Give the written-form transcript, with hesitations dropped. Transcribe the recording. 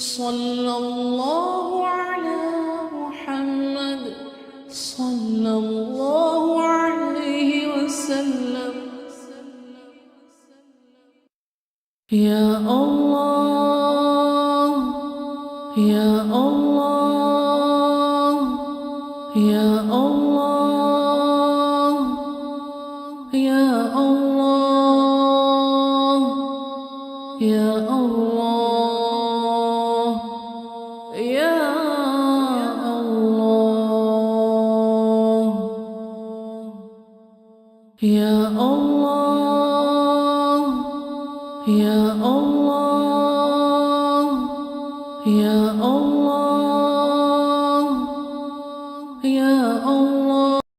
صلى الله على محمد صلى الله عليه وسلم. يا الله يا الله يا الله يا الله يا الله يا الله يا الله يا الله.